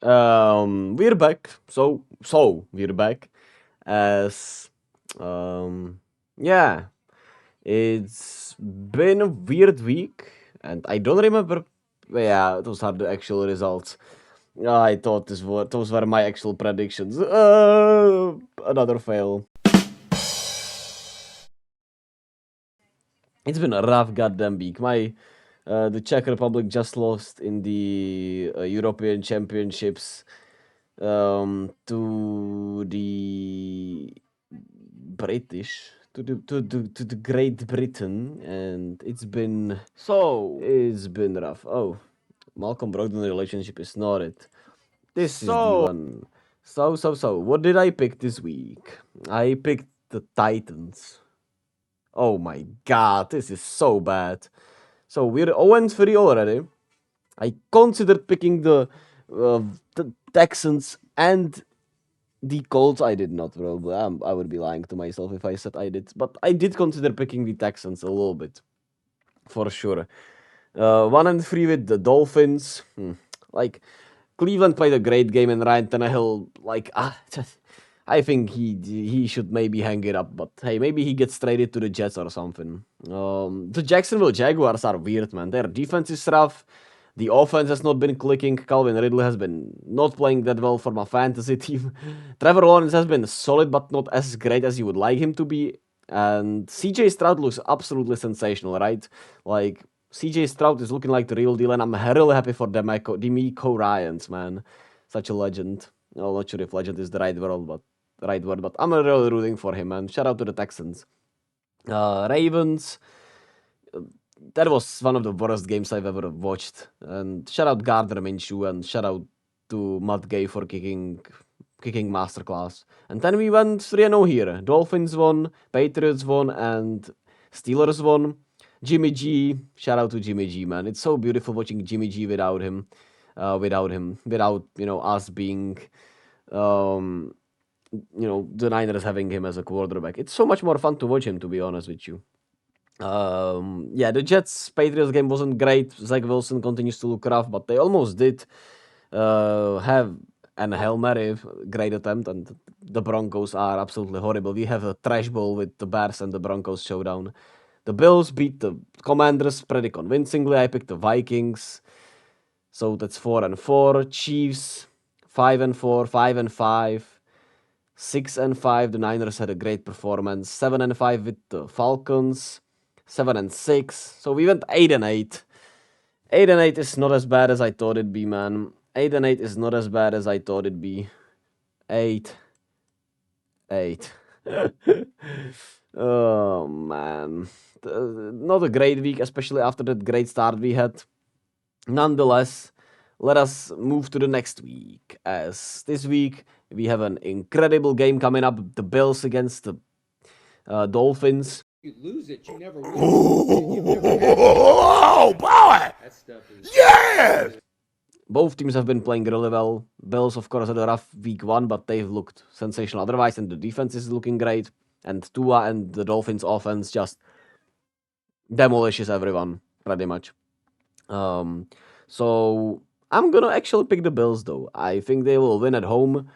We're back. So we're back. As yeah, it's been a weird week, and I don't remember. Yeah, those are the actual results. I thought those were my actual predictions. Another fail. It's been a rough goddamn week. The Czech Republic just lost in the European Championships to the British, to the Great Britain, and it's been rough. Oh, Malcolm Brogdon relationship is not it. This is the one. So. What did I pick this week? I picked the Titans. Oh my god, this is so bad. So we're 0-3 already. I considered picking the Texans and the Colts. I did not, probably. I would be lying to myself if I said I did. But I did consider picking the Texans a little bit, for sure. 1-3 with the Dolphins. Like, Cleveland played a great game, and Ryan Tannehill, I think he should maybe hang it up. But hey, maybe he gets traded to the Jets or something. The Jacksonville Jaguars are weird, man. Their defense is rough. The offense has not been clicking. Calvin Ridley has been not playing that well for my fantasy team. Trevor Lawrence has been solid, but not as great as you would like him to be. And CJ Stroud looks absolutely sensational, right? Like, CJ Stroud is looking like the real deal, and I'm really happy for Demico Ryans, man. Such a legend. Well, not sure if legend is the right word, but I'm really rooting for him, man. Shout out to the Texans. Ravens. That was one of the worst games I've ever watched. And shout out Gardner Minshew and shout out to Matt Gay for kicking masterclass. And then we went 3-0 here. Dolphins won, Patriots won, and Steelers won. Jimmy G, shout out to Jimmy G, man. It's so beautiful watching Jimmy G without us being, um, the Niners having him as a quarterback. It's so much more fun to watch him, to be honest with you. Yeah, the Jets Patriots game wasn't great. Zach Wilson continues to look rough, but they almost did have an Hail Mary, great attempt, and the Broncos are absolutely horrible. We have a trash bowl with the Bears and the Broncos showdown. The Bills beat the Commanders pretty convincingly. I picked the Vikings, so that's 4-4. Chiefs 5-4, 5-5. 6-5, the Niners had a great performance. 7-5 with the Falcons. 7-6. So we went 8-8. 8-8 is not as bad as I thought it'd be, man. 8-8 is not as bad as I thought it'd be. 8-8. Oh man. Not a great week, especially after that great start we had. Nonetheless, let us move to the next week. As this week we have an incredible game coming up: the Bills against the Dolphins. You lose it, you never win. Oh boy! That stuff is Yes! Both teams have been playing really well. Bills, of course, had a rough week one, but they've looked sensational otherwise, and the defense is looking great. And Tua and the Dolphins offense just demolishes everyone, pretty much. So I'm gonna actually pick the Bills, though. I think they will win at home.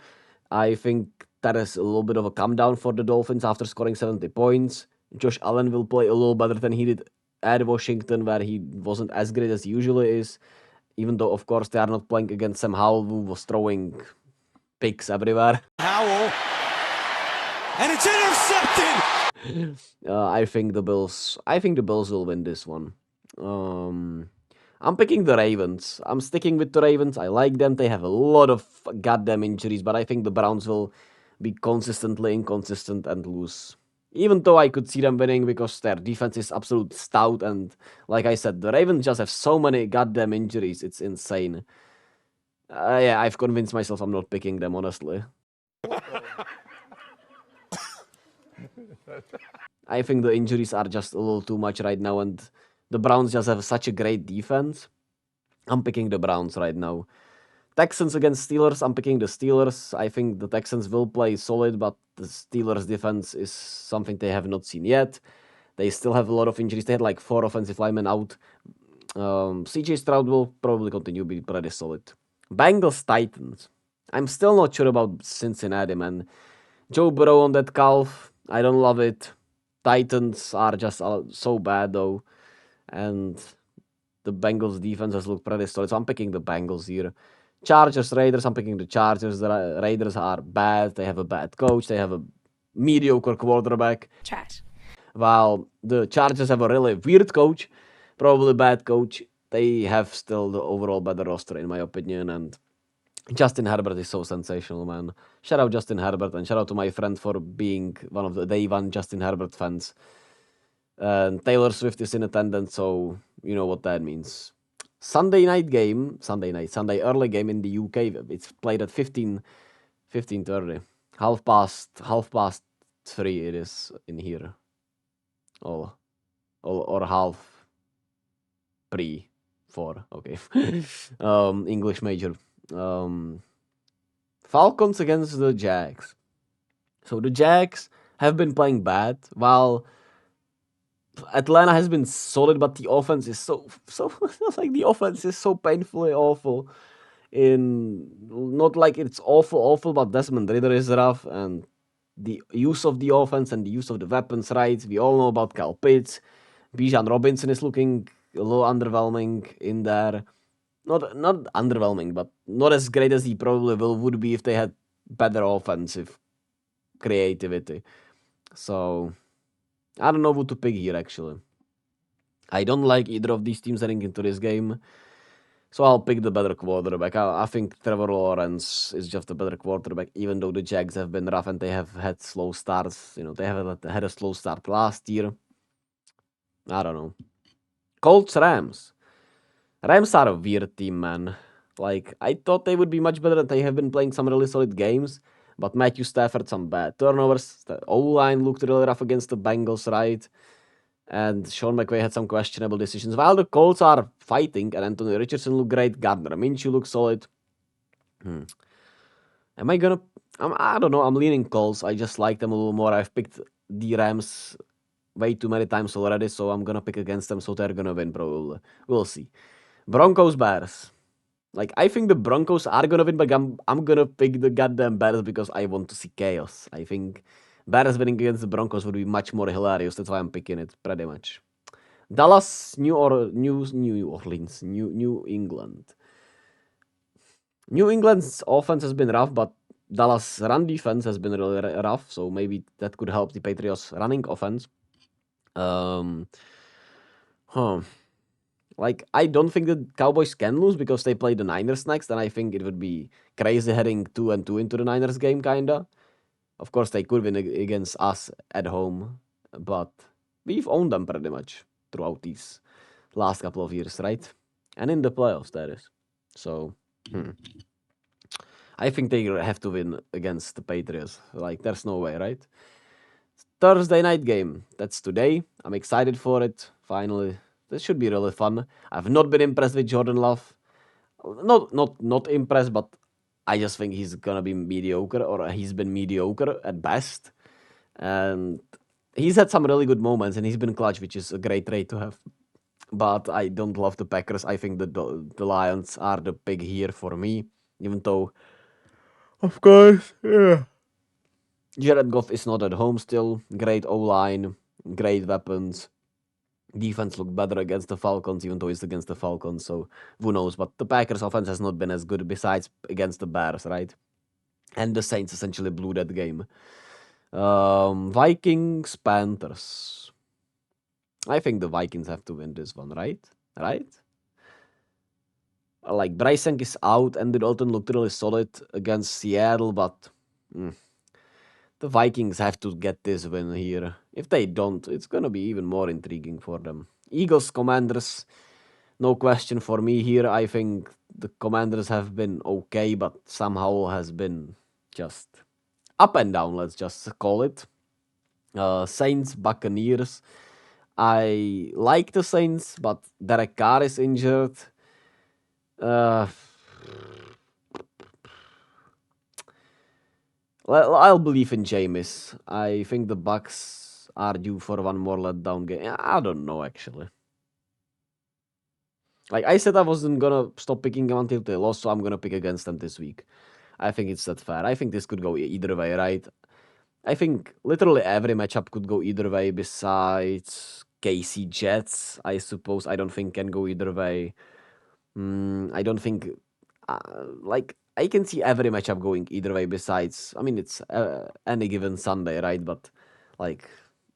I think that is a little bit of a come down for the Dolphins after scoring 70 points. Josh Allen will play a little better than he did at Washington, where he wasn't as great as he usually is. Even though, of course, they are not playing against Sam Howell, who was throwing picks everywhere. Howell. And it's intercepted! I think the Bills. I think the Bills will win this one. I'm picking the Ravens. I'm sticking with the Ravens. I like them. They have a lot of goddamn injuries, but I think the Browns will be consistently inconsistent and lose. Even though I could see them winning because their defense is absolute stout, and like I said, the Ravens just have so many goddamn injuries. It's insane. Yeah, I've convinced myself I'm not picking them, honestly. I think the injuries are just a little too much right now, and the Browns just have such a great defense. I'm picking the Browns right now. Texans against Steelers, I'm picking the Steelers. I think the Texans will play solid, but the Steelers' defense is something they have not seen yet. They still have a lot of injuries. They had like 4 offensive linemen out. CJ Stroud will probably continue to be pretty solid. Bengals Titans. I'm still not sure about Cincinnati, man. Joe Burrow on that calf. I don't love it. Titans are just so bad though, and the Bengals defense has looked pretty solid. So I'm picking the Bengals here. Chargers, Raiders. I'm picking the Chargers. The Raiders are bad. They have a bad coach. They have a mediocre quarterback. Trash. While the Chargers have a really weird coach, probably bad coach. They have still the overall better roster, in my opinion. And Justin Herbert is so sensational, man. Shout out Justin Herbert and shout out to my friend for being one of the day one Justin Herbert fans. And Taylor Swift is in attendance, so you know what that means. Sunday early game in the UK. It's played at 15:30. Half past 3 it is in here. Or half pre 4. Okay. English major. Falcons against the Jags. So the Jags have been playing bad, while Atlanta has been solid, but the offense is so like the offense is so painfully awful. In not like it's awful, but Desmond Ridder is rough, and the use of the offense and the use of the weapons, right? We all know about Kyle Pitts. Bijan Robinson is looking a little underwhelming in there. Not underwhelming, but not as great as he probably would be if they had better offensive creativity. So I don't know who to pick here actually. I don't like either of these teams heading into this game. So I'll pick the better quarterback. I think Trevor Lawrence is just a better quarterback, even though the Jags have been rough and they have had slow starts. You know, they have had a slow start last year. I don't know. Colts Rams. Rams are a weird team, man. Like, I thought they would be much better. They have been playing some really solid games, but Matthew Stafford, some bad turnovers. The O-line looked really rough against the Bengals, right? And Sean McVay had some questionable decisions. While the Colts are fighting, and Anthony Richardson looked great, Gardner Minshew looks solid. Am I gonna... I don't know, I'm leaning Colts. I just like them a little more. I've picked the Rams way too many times already, so I'm gonna pick against them, so they're gonna win probably. We'll see. Broncos Bears. Like, I think the Broncos are gonna win, but I'm gonna pick the goddamn Bears because I want to see chaos. I think Bears winning against the Broncos would be much more hilarious. That's why I'm picking it, pretty much. Dallas, New Orleans, New England. New England's offense has been rough, but Dallas' run defense has been really rough, so maybe that could help the Patriots' running offense. Like, I don't think the Cowboys can lose because they play the Niners next, and I think it would be crazy heading 2-2 into the Niners game, kinda. Of course, they could win against us at home, but we've owned them pretty much throughout these last couple of years, right? And in the playoffs, that is. So, I think they have to win against the Patriots. Like, there's no way, right? Thursday night game. That's today. I'm excited for it. Finally. This should be really fun. I've not been impressed with Jordan Love. Not impressed, but I just think he's gonna be mediocre, or he's been mediocre at best. And he's had some really good moments, and he's been clutch, which is a great trait to have. But I don't love the Packers. I think the Lions are the pick here for me, even though, of course, yeah. Jared Goff is not at home still. Great O-line, great weapons. Defense looked better against the Falcons, even though it's against the Falcons, so who knows. But the Packers' offense has not been as good besides against the Bears, right? And the Saints essentially blew that game. Vikings, Panthers. I think the Vikings have to win this one, right? Right? Like, Bryce Young is out, and Dalton looked really solid against Seattle, but the Vikings have to get this win here. If they don't, it's gonna be even more intriguing for them. Eagles, Commanders, no question for me here. I think the Commanders have been okay, but somehow has been just up and down, let's just call it. Saints, Buccaneers. I like the Saints, but Derek Carr is injured. I'll believe in Jameis. I think the Bucks are due for one more letdown game. I don't know, actually. Like I said, I wasn't gonna stop picking them until they lost, so I'm gonna pick against them this week. I think it's that fair. I think this could go either way, right? I think literally every matchup could go either way besides KC Jets. I suppose I don't think can go either way. I don't think like I can see every matchup going either way besides. I mean, it's any given Sunday, right? But like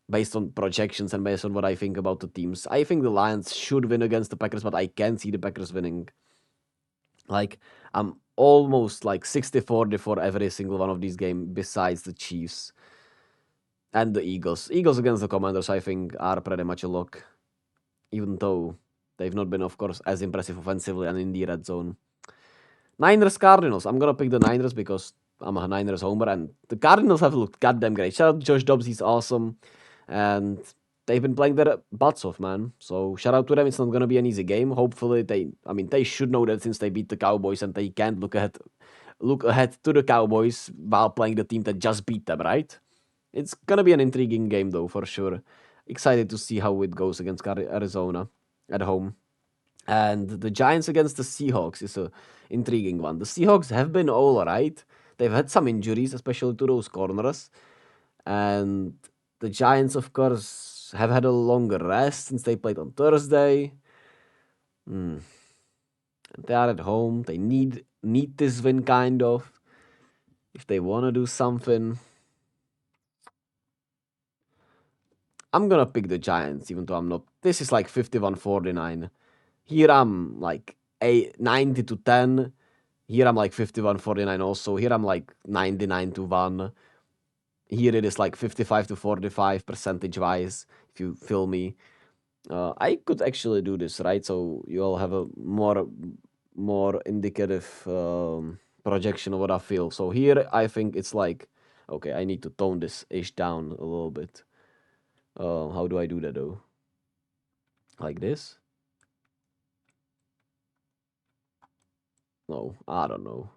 based on projections and based on what I think about the teams, I think the Lions should win against the Packers, but I can see the Packers winning. Like I'm almost like 60-40 for every single one of these games besides the Chiefs and the Eagles. Eagles against the Commanders, I think, are pretty much a lock, even though they've not been, of course, as impressive offensively and in the red zone. Niners Cardinals. I'm gonna pick the Niners because I'm a Niners homer, and the Cardinals have looked goddamn great. Shout out to Josh Dobbs, he's awesome, and they've been playing their butts off, man. So shout out to them. It's not gonna be an easy game. Hopefully, they should know that since they beat the Cowboys and they can't look ahead to the Cowboys while playing the team that just beat them, right? It's gonna be an intriguing game though, for sure. Excited to see how it goes against Arizona at home. And the Giants against the Seahawks is a intriguing one. The Seahawks have been all right. They've had some injuries, especially to those corners. And the Giants, of course, have had a longer rest since they played on Thursday. They are at home. They need this win, kind of, if they want to do something. I'm gonna pick the Giants, even though I'm not. This is like 51-49. Here I'm like 90-10. Here I'm like 51-49 also. Here I'm like 99-1. Here it is like 55-45 percentage wise, if you feel me. I could actually do this, right? So you all have a more indicative projection of what I feel. So here I think it's like, okay, I need to tone this ish down a little bit. How do I do that though? Like this? No, I don't know.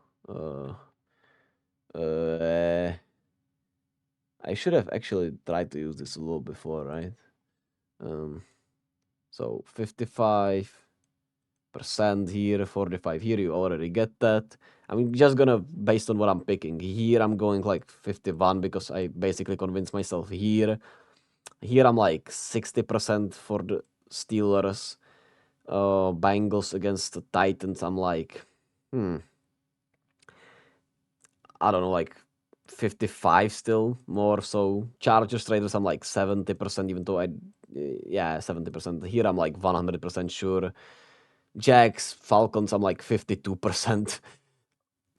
Uh, I should have actually tried to use this a little before, right? So 55% here, 45 here, you already get that. I'm just gonna, based on what I'm picking, here I'm going like 51 because I basically convinced myself here. Here I'm like 60% for the Steelers. Bengals against the Titans, I'm like, I don't know, like 55 still, more so. Chargers Raiders, I'm like 70%, even though yeah, 70%. Here I'm like 100% sure. Jags, Falcons, I'm like 52%.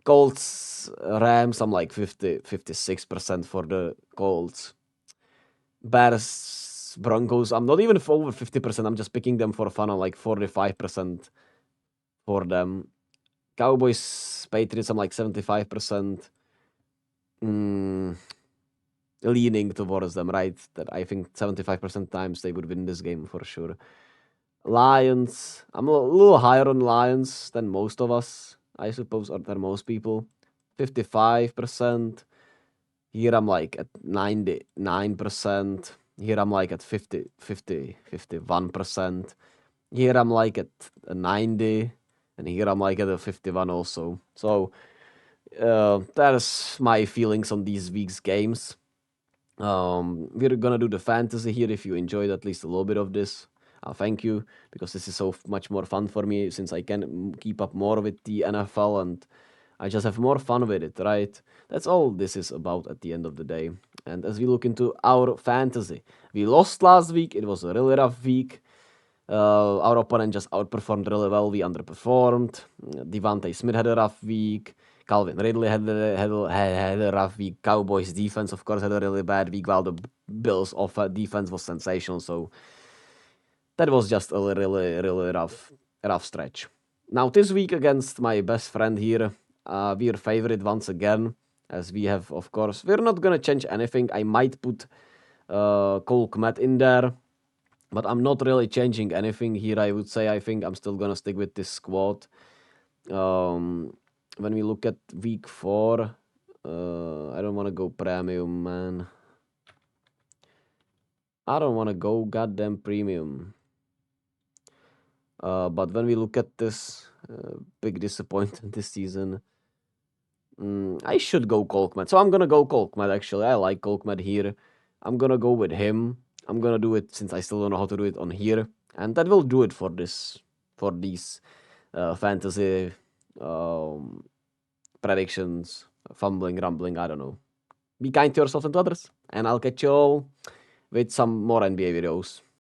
Colts, Rams, I'm like 56% for the Colts. Bears, Broncos, I'm not even over 50%. I'm just picking them for fun. I'm like 45% for them. Cowboys, Patriots, I'm like 75%. Leaning towards them, right? That I think 75% times they would win this game for sure. Lions, I'm a little higher on Lions than most of us, I suppose, or than most people. 55%. Here I'm like at 99%. Here I'm like at 51%. Here I'm like at a 90. And here I'm like at a 51 also. So that is my feelings on these week's games. We're gonna do the fantasy here. If you enjoyed at least a little bit of this, thank you, because this is so much more fun for me since I can keep up more with the NFL and I just have more fun with it, right? That's all this is about at the end of the day. And as we look into our fantasy, we lost last week. It was a really rough week. Our opponent just outperformed really well. We underperformed. Devontae Smith had a rough week. Calvin Ridley had a rough week. Cowboys defense, of course, had a really bad week, while the Bills' defense was sensational. So that was just a really rough stretch. Now this week against my best friend here, we are favorite once again, as we have, of course, we're not gonna change anything. I might put Cole Kmet in there, but I'm not really changing anything here. I would say I think I'm still gonna stick with this squad. When we look at week 4, I don't want to go premium, man. I don't want to go goddamn premium. But when we look at this big disappointment this season, I should go Kolkman. So I'm gonna go Kolkman, actually. I like Kolkman here. I'm gonna go with him. I'm gonna do it since I still don't know how to do it on here. And that will do it for these fantasy predictions, fumbling, rumbling, I don't know. Be kind to yourself and to others. And I'll catch you all with some more NBA videos.